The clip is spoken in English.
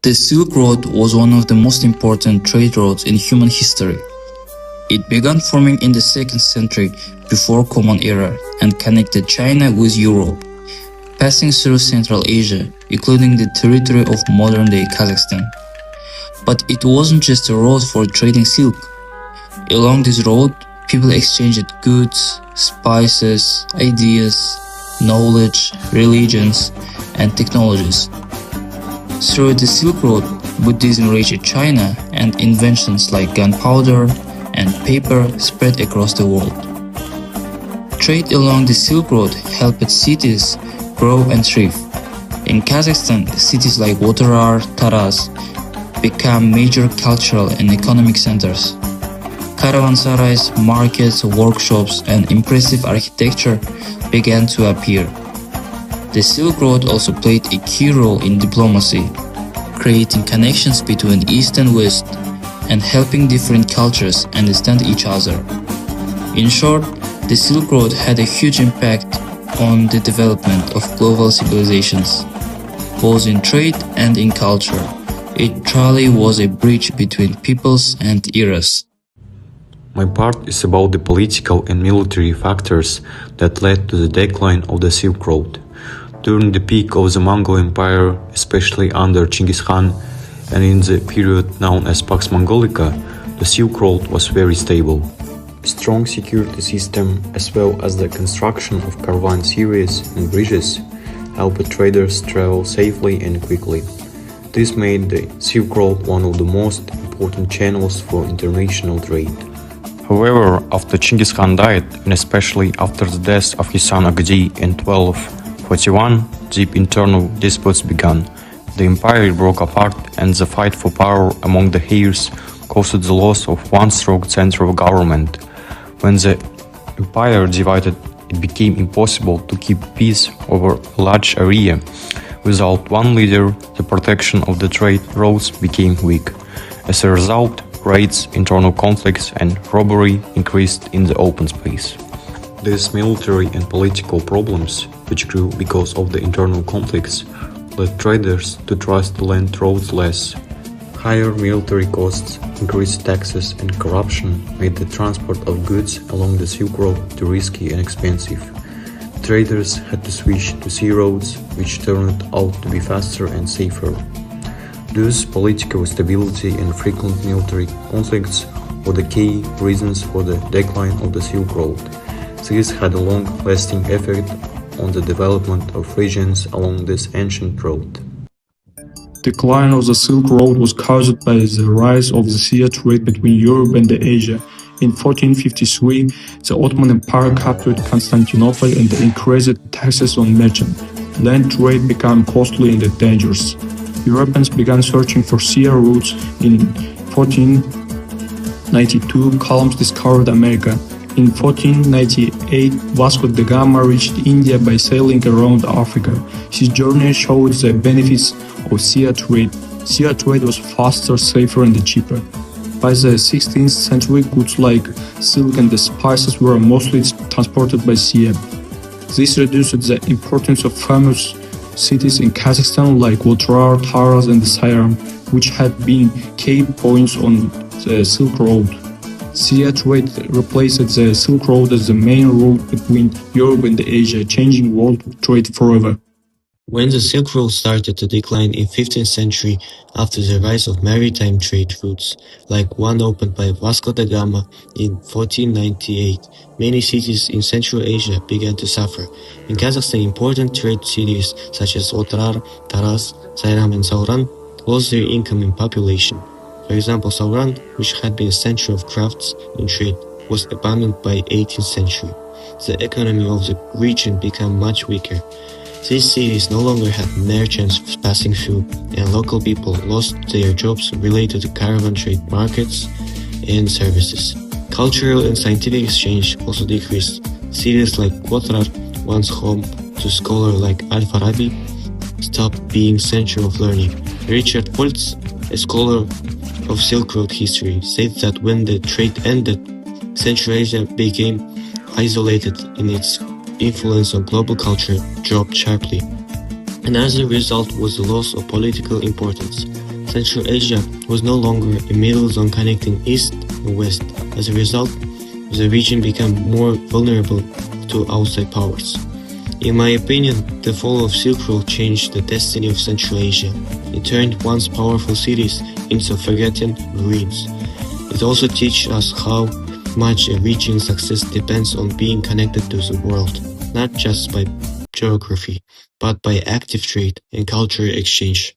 The Silk Road was one of the most important trade routes in human history. It began forming in the 2nd century before Common Era and connected China with Europe, passing through Central Asia, including the territory of modern-day Kazakhstan. But it wasn't just a road for trading silk. Along this road, people exchanged goods, spices, ideas, knowledge, religions, and technologies. Through the Silk Road, Buddhism reached China and inventions like gunpowder and paper spread across the world. Trade along the Silk Road helped cities grow and thrive. In Kazakhstan, cities like Wotarar, Taraz became major cultural and economic centers. Caravansarais, markets, workshops, and impressive architecture began to appear. The Silk Road also played a key role in diplomacy, creating connections between East and West and helping different cultures understand each other. In short, the Silk Road had a huge impact on the development of global civilizations, both in trade and in culture. It truly was a bridge between peoples and eras. My part is about the political and military factors that led to the decline of the Silk Road. During the peak of the Mongol Empire, especially under Genghis Khan, and in the period known as Pax Mongolica, the Silk Road was very stable. A strong security system, as well as the construction of caravan series and bridges, helped traders travel safely and quickly. This made the Silk Road one of the most important channels for international trade. However, after Genghis Khan died, and especially after the death of his son Agdi in 1241, deep internal disputes began. The empire broke apart, and the fight for power among the heirs caused the loss of one strong central government. When the empire divided, it became impossible to keep peace over a large area. Without one leader, the protection of the trade routes became weak. As a result, raids, internal conflicts, and robbery increased in the open space. These military and political problems, which grew because of the internal conflicts, led traders to trust the land roads less. Higher military costs, increased taxes, and corruption made the transport of goods along the Silk Road too risky and expensive. Traders had to switch to sea roads, which turned out to be faster and safer. Thus, political stability and frequent military conflicts were the key reasons for the decline of the Silk Road. This had a long-lasting effect on the development of regions along this ancient road. Decline of the Silk Road was caused by the rise of the sea trade between Europe and Asia. In 1453, the Ottoman Empire captured Constantinople and increased taxes on merchant. Land trade became costly and dangerous. Europeans began searching for sea routes. In 1492, Columbus discovered America. In 1498, Vasco da Gama reached India by sailing around Africa. His journey showed the benefits of sea trade. Sea trade was faster, safer, and cheaper. By the 16th century, goods like silk and spices were mostly transported by sea. This reduced the importance of famous cities in Kazakhstan like Wotarar, Taraz, and Sayram, which had been key points on the Silk Road. Sea trade replaced the Silk Road as the main route between Europe and Asia, changing world trade forever. When the Silk Road started to decline in 15th century after the rise of maritime trade routes, like one opened by Vasco da Gama in 1498, many cities in Central Asia began to suffer. In Kazakhstan, important trade cities such as Otrar, Taraz, Sayram and Sauran lost their income and population. For example, Sauran, which had been a center of crafts and trade, was abandoned by 18th century. The economy of the region became much weaker. These cities no longer had merchants passing through, and local people lost their jobs related to caravan trade markets and services. Cultural and scientific exchange also decreased. Cities like Kotrar, once home to scholars like Al-Farabi, stopped being center of learning. Richard Poltz, a scholar of Silk Road history, said that when the trade ended, Central Asia became isolated and its influence on global culture dropped sharply. Another result was the loss of political importance. Central Asia was no longer a middle zone connecting east and west. As a result, the region became more vulnerable to outside powers. In my opinion, the fall of Silk Road changed the destiny of Central Asia. It turned once powerful cities into forgotten ruins. It also teaches us how much a region's success depends on being connected to the world, not just by geography, but by active trade and cultural exchange.